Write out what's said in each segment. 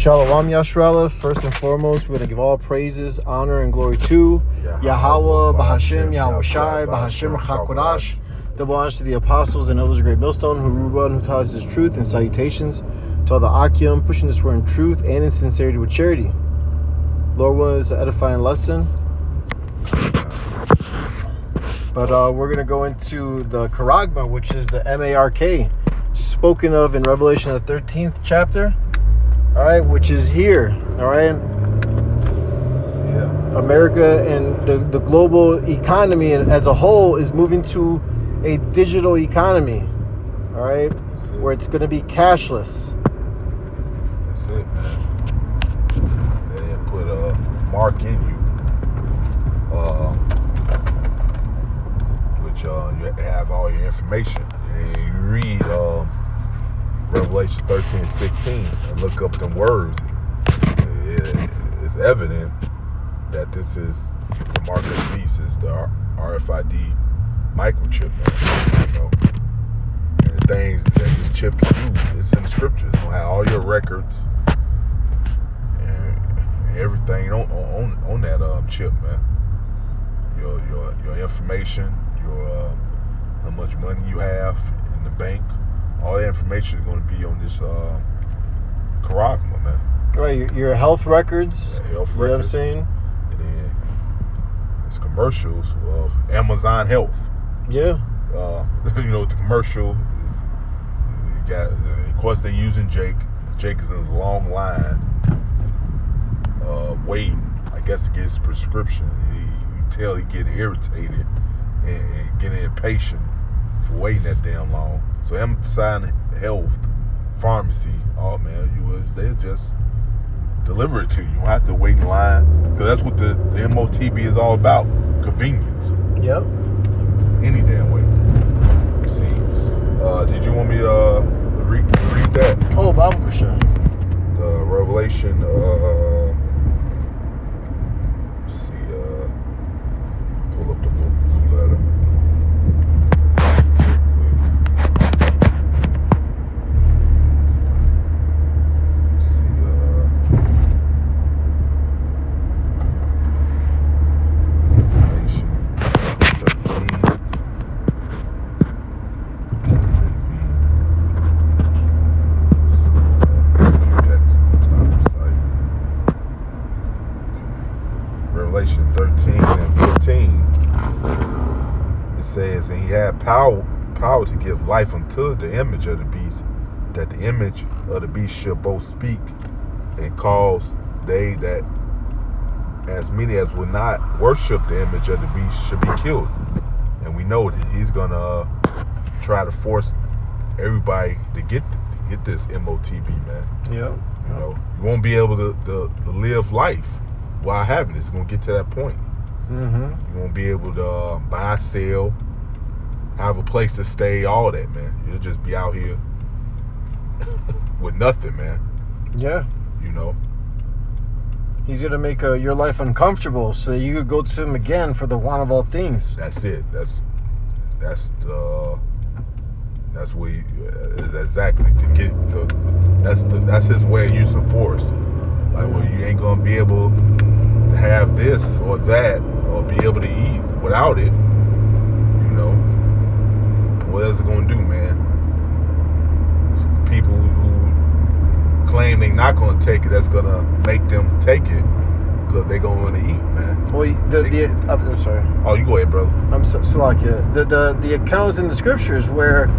Shalom Yashrala. First and foremost, we're going to give all praises, honor, and glory to Yahweh, Bahashem, Yahweh Shai, Bahashem, Chakodash. Double honors to the apostles and elders of Great Millstone who run, who taught us his truth, and salutations to all the Akim pushing this word in truth and in sincerity with charity. Lord willing, it's an edifying lesson. But we're going to go into the Charagma, which is the M-A-R-K, spoken of in Revelation, the 13th chapter. All right, which is here. All right. Yeah. America and the global economy as a whole is moving to a digital economy. All right, where it's going to be cashless. That's it, man. They didn't put a mark in you, which you have all your information. And you read Revelation 13:16 and look up them words. It's evident that this is the mark of the beast, is the RFID microchip, man. You know, and the things that the chip can do, it's in the scriptures. It's gonna have all your records and everything on that chip, man. Your information, your how much money you have in the bank. All the information is going to be on this Charagma, man. Right, your health records. Yeah, health records. You know what I'm saying? And then it's commercials of Amazon Health. Yeah. You know what the commercial is? You got, of course, they're using Jake. Jake is in his long line, waiting, I guess, to get his prescription. You tell he getting irritated and getting impatient for waiting that damn long. So Amazon Health Pharmacy, oh man, they'll just deliver it to you. You don't have to wait in line, because that's what the MOTB is all about, convenience. Yep. Any damn way. See, did you want me to read that? Oh, Bible question. The Revelation, let's see, pull up the blue letter. Revelation 13 and 15, it says, and he had power to give life unto the image of the beast, that the image of the beast should both speak and cause they that as many as would not worship the image of the beast should be killed. And we know that he's gonna try to force everybody to get this MOTB, man. Yeah. You know, you won't be able to live life while having it. It's gonna get to that point. Mm-hmm. You won't be able to buy, sell, have a place to stay, all that, man. You'll just be out here with nothing, man. Yeah. You know, he's gonna make your life uncomfortable so that you could go to him again for the want of all things. that's it. That's what exactly to get that's his way of using force. Like, well, you ain't gonna be able to have this or that or be able to eat without it. You know, what is it gonna do, man? People who claim they not gonna take it, that's gonna make them take it because they gonna want to eat, man. Well, I'm sorry. Oh, you go ahead, brother. I'm Salakia. The accounts in the scriptures where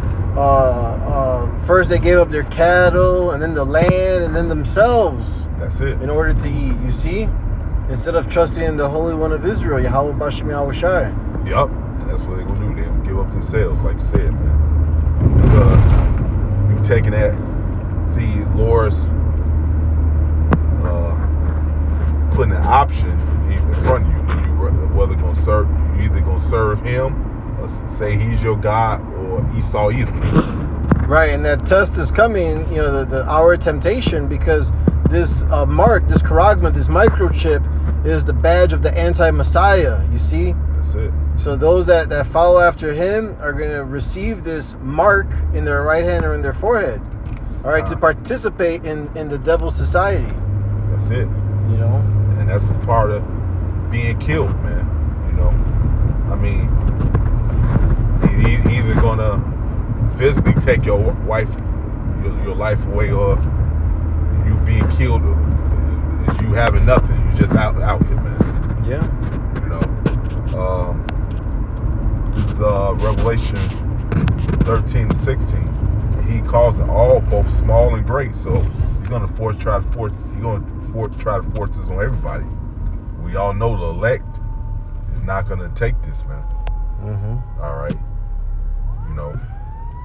first they gave up their cattle, and then the land, and then themselves. That's it. In order to eat, you see, instead of trusting in the Holy One of Israel, Yahweh Bashem Yahweh Shai. Yup, and that's what they're gonna do. They're gonna give up themselves, like you said, man. Because you taking that, see, Lord's putting an option in front of you. You either gonna serve him or say he's your God, or Esau Edom. Right, and that test is coming, you know, the hour of temptation, because this mark, this Charagma, this microchip is the badge of the anti-Messiah, you see? That's it. So those that follow after him are going to receive this mark in their right hand or in their forehead. All right, to participate in the devil's society. That's it. You know? And that's a part of being killed, man. You know? I mean, he's either gonna physically take your wife, your life away, or you being killed, you having nothing. You just out here, man. Yeah. You know? This is Revelation 13-16. He calls it all, both small and great. So he's gonna try to force this on everybody. We all know the elect is not gonna take this, man. Mm-hmm. All right, you know,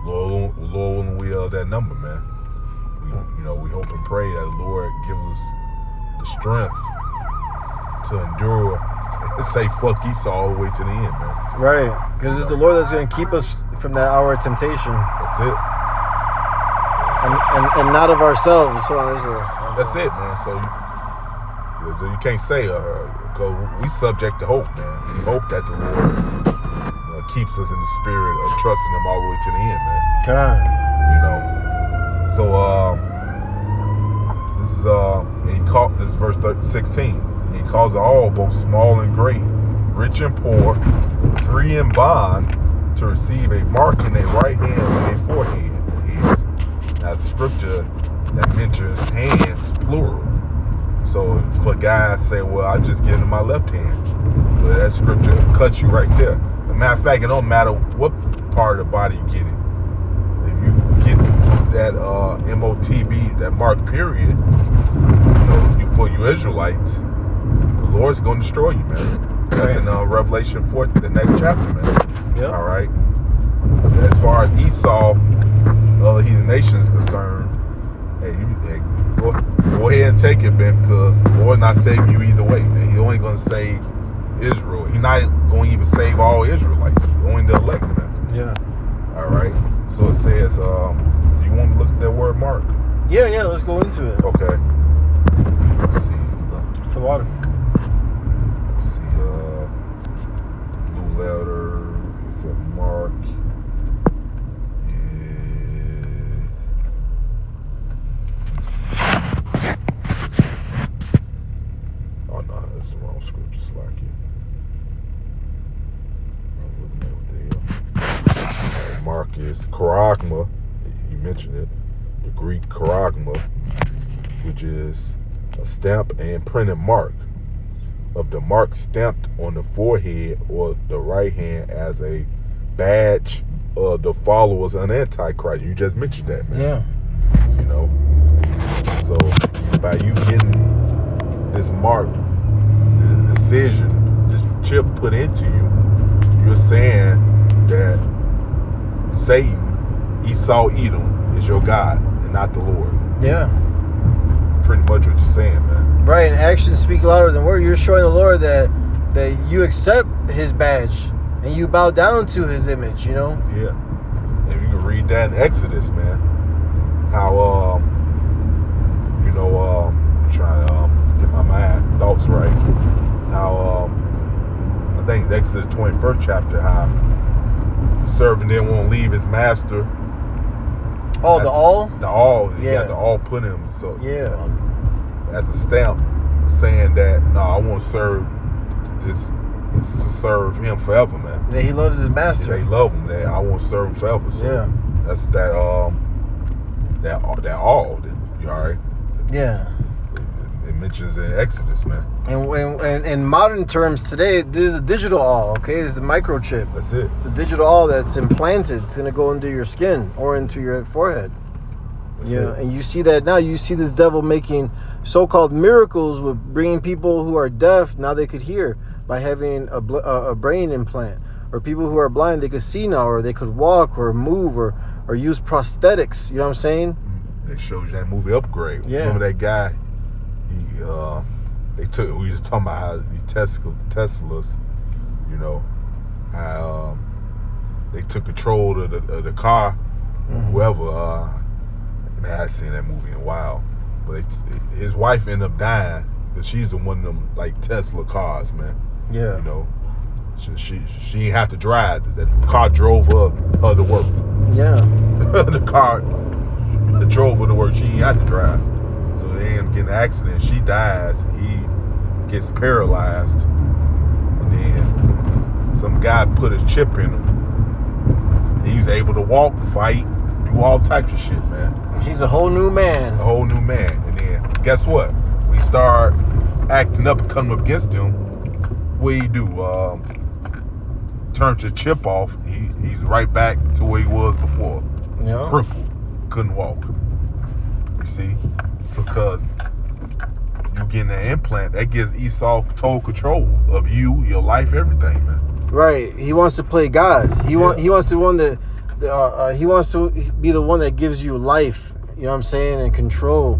Lord willing, we are that number, man. We hope and pray that the Lord give us the strength to endure and say fuck Esau all the way to the end, man. Right, because it's the Lord that's gonna keep us from that hour of temptation. That's it. And not of ourselves. So that's it, man. So you can't say, because we subject to hope, man. We hope that the Lord keeps us in the spirit of trusting Him all the way to the end, man. God. You know. So this is verse 16. He calls it all, both small and great, rich and poor, free and bond, to receive a mark in their right hand or their forehead. That's scripture that mentions hands, plural. So for guys say, well, I just give them my left hand. So that scripture cuts you right there. As a matter of fact, it don't matter what part of the body you get it. If you get that MOTB, that mark period, for you Israelites, the Lord's going to destroy you, man. That's in Revelation 4, the next chapter, man. Yep. All right. As far as Esau, other heathen nations concerned, hey, go ahead and take it, man, because the Lord not saving you either way, man. He only going to save Israel. He's not going to even save all Israelites. Only the elect, man. Yeah. All right. So it says, do you want to look at that word mark? Yeah. Let's go into it. Okay. Let's see. It's the water. Let's see. Blue letter for mark. Oh no, that's the wrong scripture, Slacky. I was looking at what the hell. Mark is charagma. You mentioned it. The Greek charagma, which is a stamp and printed mark of the mark stamped on the forehead or the right hand as a badge of the followers of Antichrist. You just mentioned that, man. Yeah. You know. So by you getting this mark, the incision, this chip put into you, you're saying that Satan, Esau, Edom, is your God and not the Lord. Yeah. Pretty much what you're saying, man. Right, and actions speak louder than words. You're showing the Lord that you accept His badge and you bow down to His image, you know? Yeah. And you can read that in Exodus, man. How, I'm trying to get my thoughts right. How, I think it's Exodus 21st chapter, how the servant didn't want to leave his master. Oh, the awl? The awl. He Yeah. got the awl put in him. So, Yeah. As a stamp saying that, no, I want to serve this to serve him forever, man. Yeah, he loves his master. They love him. That I want to serve him forever. So Yeah. that's that awl. You all right? Yeah. It mentions in Exodus, man. And in modern terms today, there's a digital awl, okay? It's the microchip. That's it. It's a digital awl that's implanted. It's going to go into your skin or into your forehead. That's Yeah, it. and you see that now. You see this devil making so-called miracles with bringing people who are deaf, now they could hear by having a brain implant. Or people who are blind, they could see now, or they could walk or move or use prosthetics. You know what I'm saying? They showed you that movie Upgrade. Yeah. Remember that guy? We was talking about how these Teslas, you know, how they took control of the car, whoever. Man, I seen that movie in a while, but his wife ended up dying because she's in one of them like Tesla cars, man. Yeah. You know, she didn't have to drive. That car drove her to work. Yeah. The car drove her to work. She ain't had to drive. So they end up getting in an accident. She dies. He gets paralyzed. And then some guy put a chip in him. He's able to walk, fight, do all types of shit, man. He's a whole new man. A whole new man. And then guess what? We start acting up and coming up against him. What do you do? Turn the chip off. He's right back to where he was before. Yeah. Crippled. Couldn't walk. You see? So because you getting an implant, that gives Esau total control of you, your life, everything, man. Right. He wants to play God. He wants to one that he wants to be the one that gives you life. You know what I'm saying? And control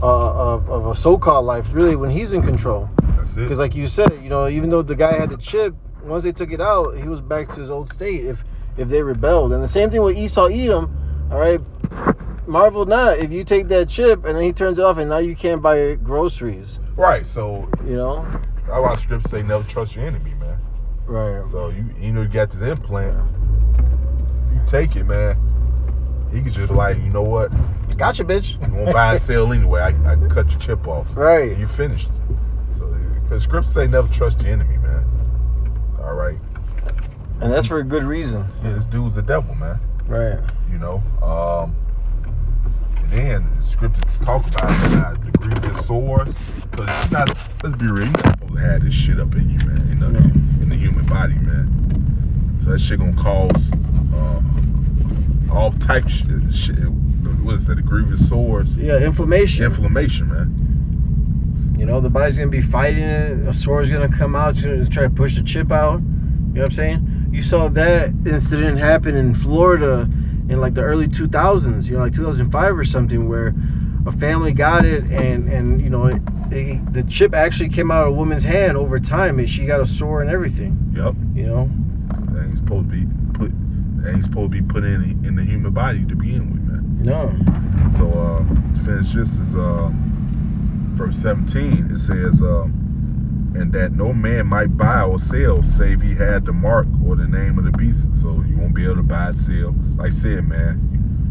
of a so-called life. Really, when he's in control. That's it. Because like you said, you know, even though the guy had the chip, once they took it out, he was back to his old state. If they rebelled, and the same thing with Esau Edom. All right. Marvel not if you take that chip and then he turns it off and now you can't buy groceries. Right. So you know. That's why scripts say never trust your enemy, man. Right. So you know you got this implant. You take it, man. He could just be like, you know what? Gotcha, bitch. You won't buy and sell anyway. I can cut your chip off. Right. And you finished. So because scripts say never trust your enemy, man. All right. And that's for a good reason. Yeah, this dude's a devil, man. Right. You know. And then the scriptures talk about the grievous sores. Because it's not, let's be real, you're not supposed to have this shit up in you, man. In the human body, man. So that shit gonna cause all types of shit. What is that? The grievous sores? Yeah, inflammation. Inflammation, man. You know, the body's gonna be fighting it. A sore's gonna come out. It's gonna try to push the chip out. You know what I'm saying? You saw that incident happen in Florida in like the early 2000s. You know, like 2005 or something, where a family got it, and you know, the chip actually came out of a woman's hand over time, and she got a sore and everything. Yep. You know. That ain't supposed to be put in the human body to begin with, man. No. So to finish this is verse 17. It says, and that no man might buy or sell save he had the mark or the name of the beast. So you won't be able to buy or sell. Like I said, man,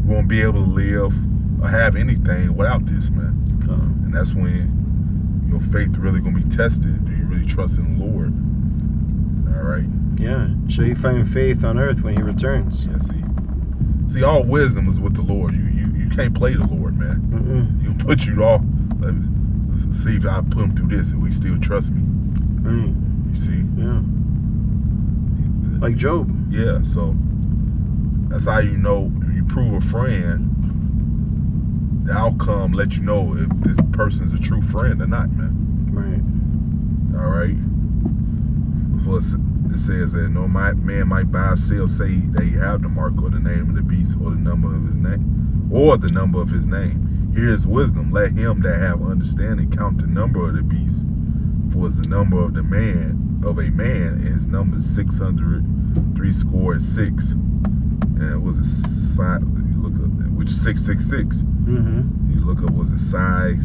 you won't be able to live or have anything without this, man. And that's when your faith really gonna be tested. Do you really trust in the Lord? All right. Yeah. So you find faith on earth when he returns. Yeah. See, all wisdom is with the Lord. You can't play the Lord, man. Mm-mm. He'll put you off. See if I put him through this, and he still trust me. Right. You see? Yeah. Like Job. Yeah. So that's how you know you prove a friend. The outcome let you know if this person's a true friend or not, man. Right. All right. It says that no man might buy or sell, say that he have the mark or the name of the beast or the number of his name, or the number of his name. Here is wisdom. Let him that have understanding count the number of the beast, for it's the number of a man, and his number is 666. And it was a sign. You look up, which is 666. Mm-hmm. You look up, was it Psi,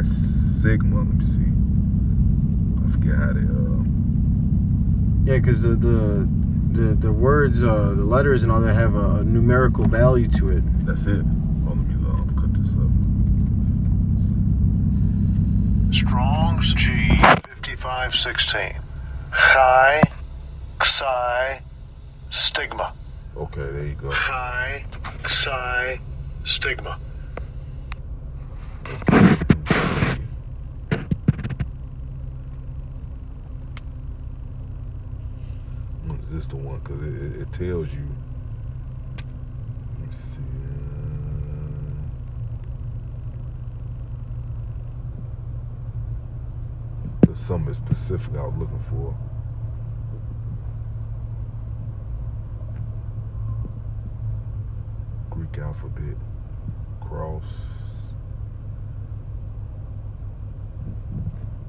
Sigma? Let me see. I forget how they. Yeah, because the words, the letters, and all that have a numerical value to it. That's it. Oh, let me cut this up. Strong's G 5516. Chi, Psi, Stigma. Okay, there you go. Chi, Psi, Stigma. Is this the one? Because it tells you. Let me see. There's something specific I was looking for. Greek alphabet. Cross.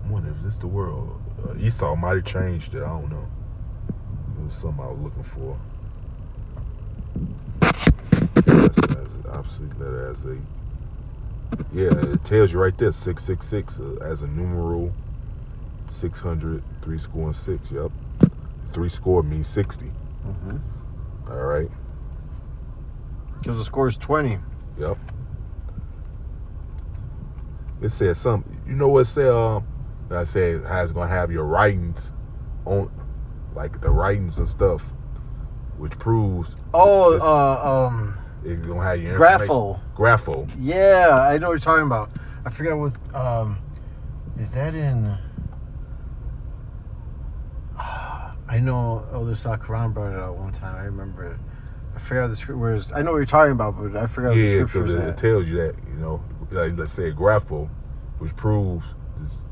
I wonder if this the world. Esau might have changed it. I don't know. It was something I was looking for. So that's obviously letter as a. Yeah, it tells you right there 666 as a numeral. 600, 3 score and 6. Yep. 3 score means 60. Mm-hmm. All right. Because the score is 20. Yep. It said something. You know what it said? I said how it's gonna have your writings on, like the writings and stuff, which proves. It's gonna have your Grapho. Grapho. Yeah, I know what you're talking about. I forgot what. Is that in? I know Elder Sakaran brought it out one time. I remember it. I forgot the script. Whereas I know what you're talking about, but I forgot the scripture was because it tells you that, you know, like, let's say Grapho, which proves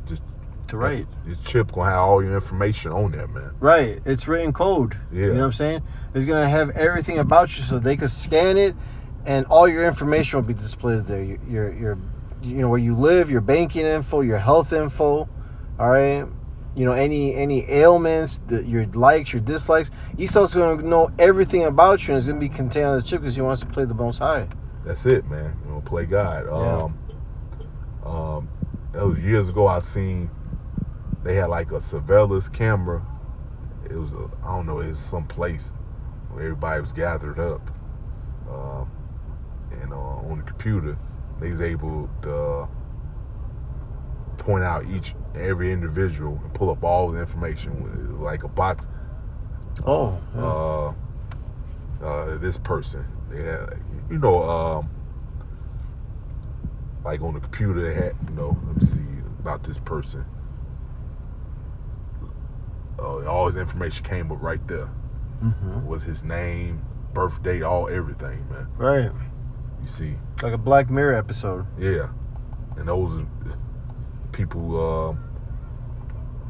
this to write. This chip gonna have all your information on there, man. Right, it's written code. Yeah. You know what I'm saying? It's gonna have everything about you, so they could scan it, and all your information will be displayed there. Your you know, where you live, your banking info, your health info. All right. You know, any ailments, your likes, your dislikes. Esau's going to know everything about you, and it's going to be contained on the chip because he wants to play the Most High. That's it, man. You know, play God. Yeah. That was years ago. I seen they had like a surveillance camera. It was I don't know. It was some place where everybody was gathered up, and on the computer, they was able to point out every individual and pull up all the information, like a box. This person, yeah, you know, like on the computer they had, you know, let me see about this person. All his information came up right there. Mm-hmm. Was his name, birth date, everything, man. Right. You see, like a Black Mirror episode. Yeah, and those people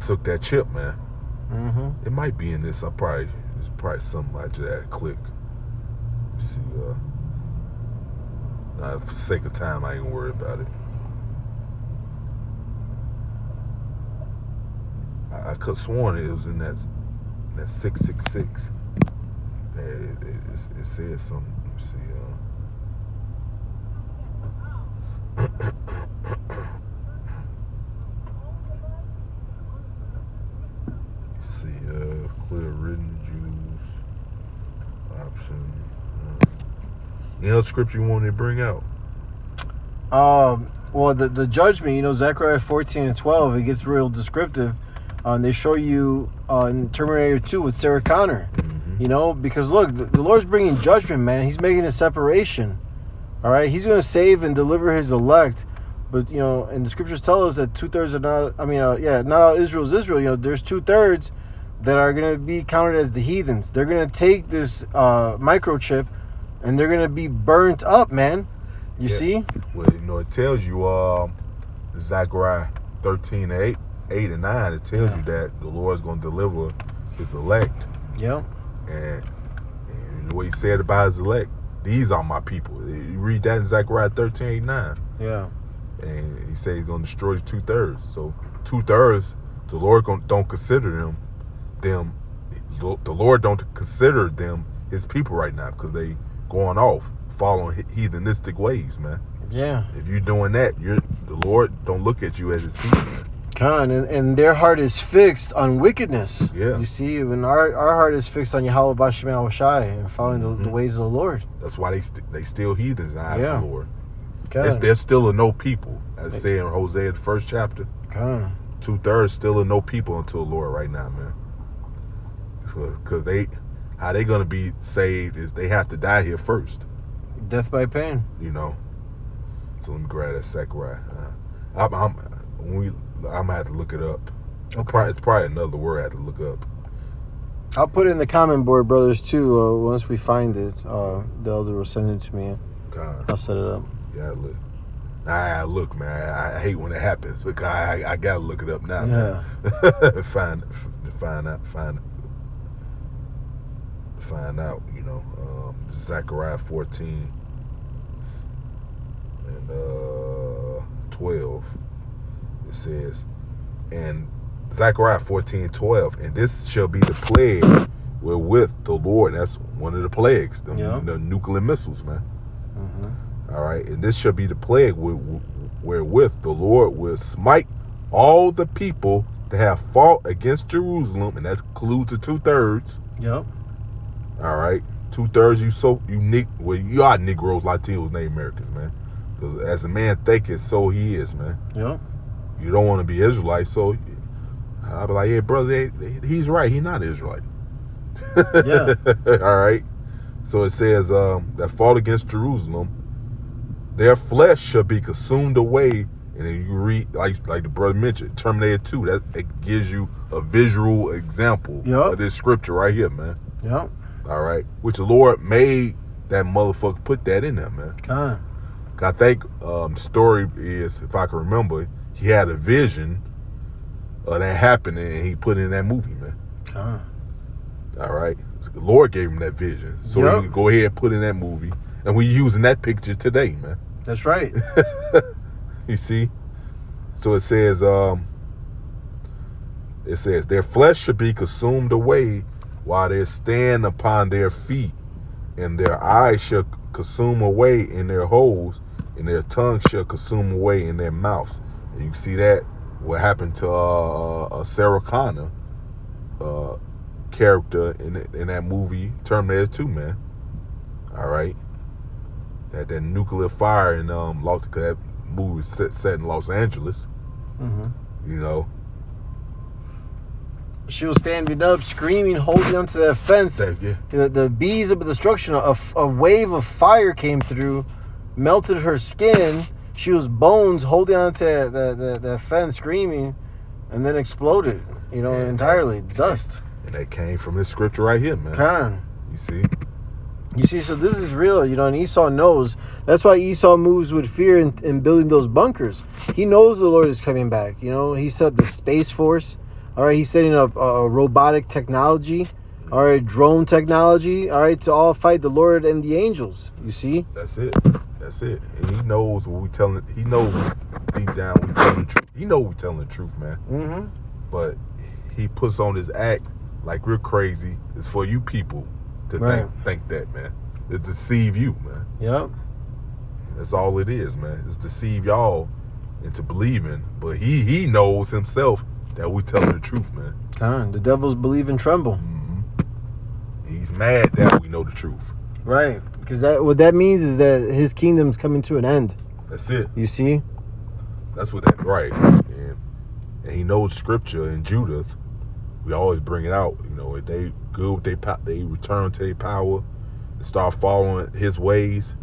took that chip, man. Mm-hmm. It might be in this. It's probably something I just had to click. Let's see. For the sake of time, I ain't gonna worry about it. I could have sworn it was in that 666. It said something. Let me see. Clear written Jews option. Any other scripture you want to bring out? Well, the judgment, you know, Zechariah 14 and 12, it gets real descriptive. They show you in Terminator 2 with Sarah Connor. Mm-hmm. You know, because look, the Lord's bringing judgment, man. He's making a separation. All right, He's going to save and deliver His elect. But, you know, and the scriptures tell us that 2/3 are not, not all Israel is Israel. You know, there's 2/3 that are going to be counted as the heathens. They're going to take this microchip and they're going to be burnt up, man. You see? Well, you know, it tells you, Zechariah 13, 8 and 9, it tells you that the Lord's going to deliver His elect. Yeah. And the way He said about His elect, these are my people. You read that in Zechariah 13, 8, 9. Yeah. And He said He's going to destroy 2/3. So 2/3, the Lord don't consider them. The Lord don't consider them His people right now because they going off following heathenistic ways, man. Yeah. If you're doing that, the Lord don't look at you as His people, man. And their heart is fixed on wickedness. Yeah. You see, when our heart is fixed on Yahweh Bashem Yahushai and following the ways of the Lord. That's why they still heathens in the eyes of the Lord. They're still a no people, as it say in Hosea the 1st chapter. 2/3 still a no people until the Lord right now, man. Because how they gonna be saved is they have to die here first. Death by pain. You know. So let me grab that Zechariah. I'm gonna have to look it up. Okay. It's probably another word I have to look up. I'll put it in the comment board, brothers, too. Once we find it, the elder will send it to me. I'll set it up. Yeah, look. Look, man. I hate when it happens because I gotta look it up now. Yeah. Man. Find out. You know, Zechariah 14 and 12. It says, and Zechariah 14:12, and this shall be the plague wherewith the Lord. That's one of the plagues, the nuclear missiles, man. Mm-hmm. All right, and this shall be the plague wherewith the Lord will smite all the people that have fought against Jerusalem, and that includes the 2/3. Yep. All right, 2/3. You unique. Well, you are Negroes, Latinos, Native Americans, man. Because as a man thinketh, so he is, man. Yep. You don't want to be Israelite, so I'll be like, yeah, brother, he's right. He's not Israelite. Yeah. All right. So it says that fought against Jerusalem, their flesh shall be consumed away. And then you read, like the brother mentioned, Terminator 2. That gives you a visual example of this scripture right here, man. Yep. All right. Which the Lord made that motherfucker put that in there, man. Kind. I think the story is, if I can remember, he had a vision of that happening and he put it in that movie, man. Kind. All right. The Lord gave him that vision. So he can go ahead and put in that movie. And we're using that picture today, man. That's right. You see? So it says, their flesh should be consumed away while they stand upon their feet, and their eyes shall consume away in their holes, and their tongue shall consume away in their mouths. And you see that what happened to Sarah Connor character in that movie Terminator 2, man. All right. That nuclear fire in that movie was set in Los Angeles. Mm-hmm. You know. She was standing up, screaming, holding onto that fence. The bees of destruction, a wave of fire came through, melted her skin. She was bones holding onto the fence, screaming, and then exploded, entirely. Dust. And that came from this scripture right here, man. You see, so this is real, and Esau knows. That's why Esau moves with fear in building those bunkers. He knows the Lord is coming back. He set up the Space Force. All right, he's setting up robotic technology. All right, drone technology. All right, to all fight the Lord and the angels. You see? That's it. And he knows what we telling. He knows deep down we telling the truth. He know we telling the truth, man. Mm-hmm. But he puts on this act like we're crazy. It's for you people to think that, man. It's deceive you, man. Yep. That's all it is, man. It's deceive y'all into believing. But he knows himself that we telling the truth, man. The devils believe and tremble. Mm-hmm. He's mad that we know the truth. Right. Because what that means is that his kingdom's coming to an end. That's it. You see? That's what that, right. And he knows scripture in Judith. We always bring it out. If they good, they return to their power and start following his ways.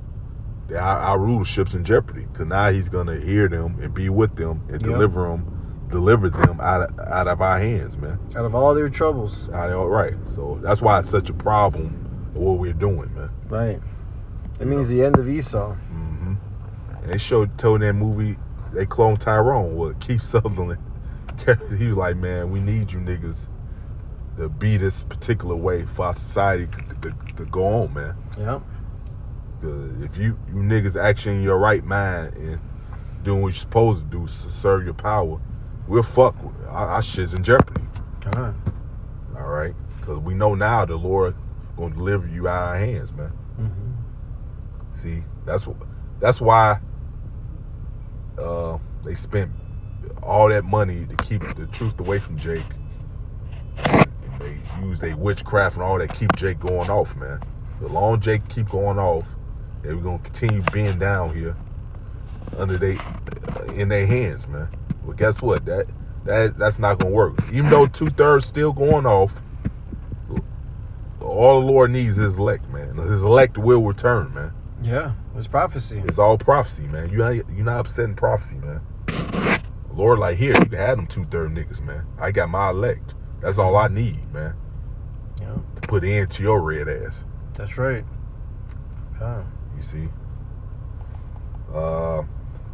Our rulership's in jeopardy. Because now he's going to hear them and be with them and deliver them out of our hands, man. Out of all their troubles. Right. So that's why it's such a problem of what we're doing, man. Right. It means the end of Esau. Mm-hmm. And they told in that movie, they cloned Tyrone with Keith Sutherland. He was like, man, we need you niggas to be this particular way for our society to go on, man. Yeah. Because if you niggas actually in your right mind and doing what you're supposed to do to serve your power, we're fucked. Our shit's in jeopardy. All right? Because we know now the Lord going to deliver you out of our hands, man. Mm-hmm. See, that's why they spent all that money to keep the truth away from Jake. And they use their witchcraft and all that keep Jake going off, man. The long Jake keep going off, and we're gonna continue being down here in their hands, man. But guess what? That's not gonna work. Even though 2/3 still going off, all the Lord needs is his elect, man. His elect will return, man. Yeah, it's prophecy. It's all prophecy, man. You're not upsetting prophecy, man. The Lord, like, here, you can have them 2/3 niggas, man. I got my elect. That's all I need, man. Yeah. To put into your red ass. That's right. Okay. You see? You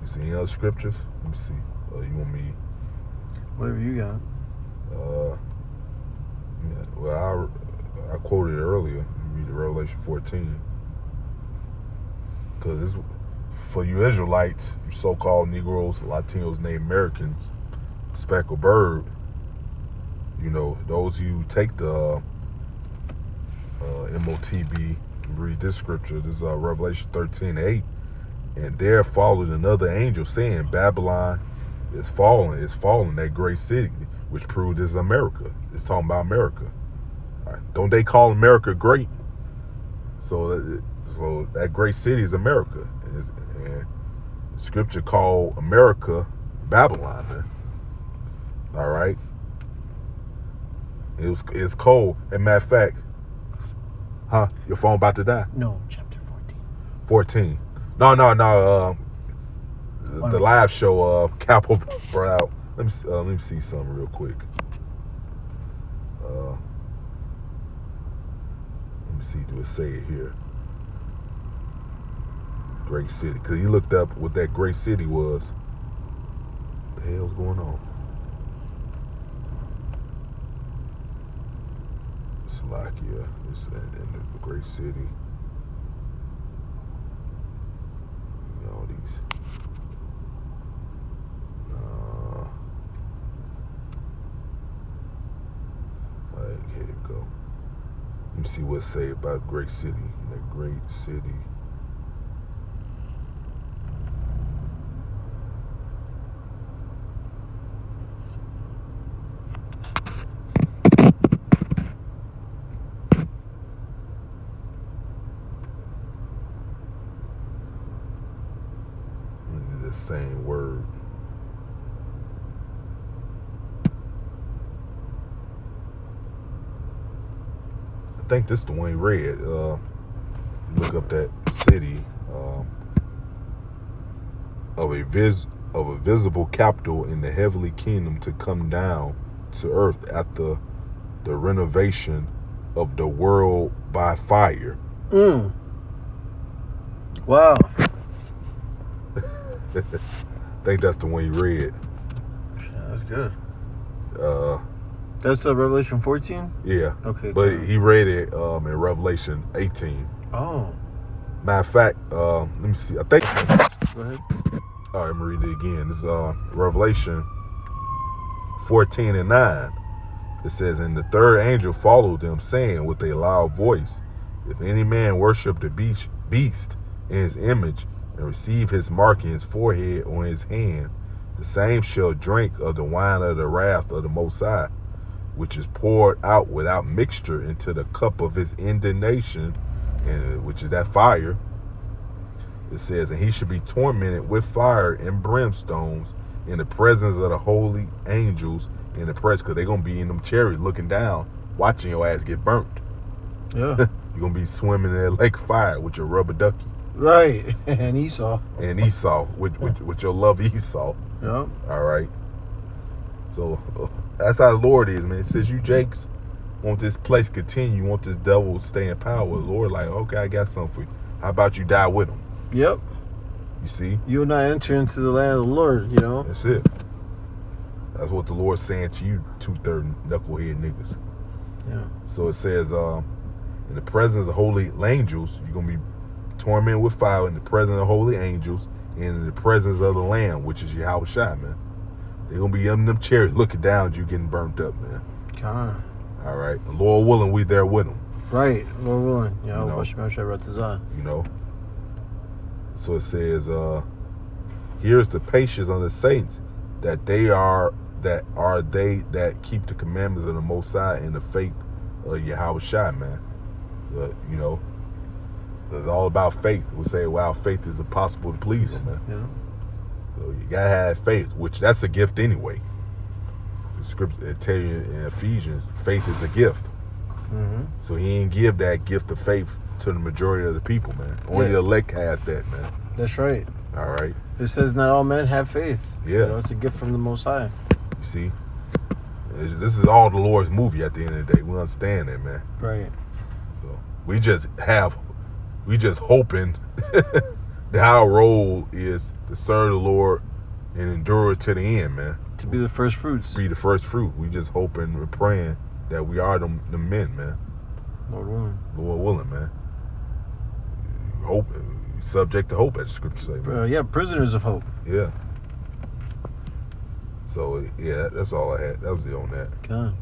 see any other scriptures? Let me see. You want me? Whatever you got. Well, I quoted it earlier. You read the Revelation 14. Because it's for you Israelites, you so-called Negroes, Latinos, Native Americans, speckled bird. Those who take the MOTB, read this scripture. This is Revelation 13:8. And there followed another angel saying, Babylon is fallen, that great city, which proved is America. It's talking about America. All right. Don't they call America great? So that great city is America. And Scripture called America Babylon, man. All right. It's cold. As a matter of fact, your phone about to die? No, chapter 14. 14. No. The live show, Capo brought out. Let me see something real quick. Let me see. Do it say it here? Great city. Because he looked up what that great city was. What the hell's going on? Slovakia. It's in the great city. All these. Here you go. Let me see what it say about great city. In that great city. The same word. I think this is the one he read. Look up that city of a visible capital in the heavenly kingdom to come down to earth at the renovation of the world by fire. Wow. I think that's the one he read. Yeah, that's good. That's Revelation 14? Yeah. Okay. But cool. he read it in Revelation 18. Oh. Matter of fact, let me see. I think. Go ahead. All right, I'm going to read it again. This is Revelation 14:9. It says, "And the third angel followed them, saying with a loud voice, if any man worship the beast in his image, and receive his mark in his forehead or in his hand, the same shall drink of the wine of the wrath of the Most High, which is poured out without mixture into the cup of his indignation," and which is that fire. It says, "And he should be tormented with fire and brimstones in the presence of the holy angels in the press," because they're going to be in them chariots looking down, watching your ass get burnt. Yeah. You're going to be swimming in that lake of fire with your rubber ducky. Right. And Esau. And Esau, with your love Esau. Yeah. All right. So that's how the Lord is, man. It says you Jakes want this place continue, you want this devil to stay in power. The Lord like, okay, I got something for you. How about you die with him? Yep. You see? You and I enter into the land of the Lord, you know? That's it. That's what the Lord's saying to you, 2/3 knucklehead niggas. Yeah. So it says, in the presence of the holy angels, you're going to be tormented with fire in the presence of holy angels and in the presence of the Lamb, which is Yahweh Shai, man. They're going to be in them chairs looking down at you getting burnt up, man. God. All right. And Lord willing, we there with them. Right. Lord willing. You know. You know. So it says, here's the patience of the saints, that keep the commandments of the Most High in the faith of Yahweh Shai, man. But, you know, it's all about faith. We say, well, faith is impossible to please him, man. Yeah. So you gotta have faith, which that's a gift anyway. The scripture tell you in Ephesians, faith is a gift. Mm-hmm. So he ain't give that gift of faith to the majority of the people, man. Only the elect has that, man. That's right. All right. It says not all men have faith. Yeah. You know, it's a gift from the Most High. You see, this is all the Lord's movie at the end of the day. We understand that, man. Right. So we just hoping that our role is to serve the Lord and endure it to the end, man. To be the first fruits. Be the first fruit. We just hoping and praying that we are the men, man. Lord willing. Lord willing, man. Hope, subject to hope, as the scripture say, man. Yeah, prisoners of hope. Yeah. So, yeah, that's all I had. That was it on that. Okay.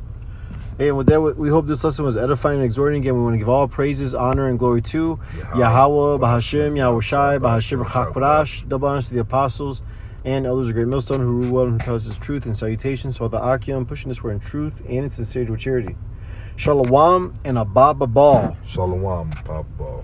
Hey, and with that, we hope this lesson was edifying and exhorting. Again, we want to give all praises, honor, and glory to Yahweh, Bahashim, Yahweh Shai, Bahashim, Chakwadash. Double honors to the apostles and elders of Great Millstone who rule well and who tells us truth and salutations to all the Akim, pushing this word in truth and in sincerity with charity. Shalom and Abba Ball. Shalom, Papa Ball.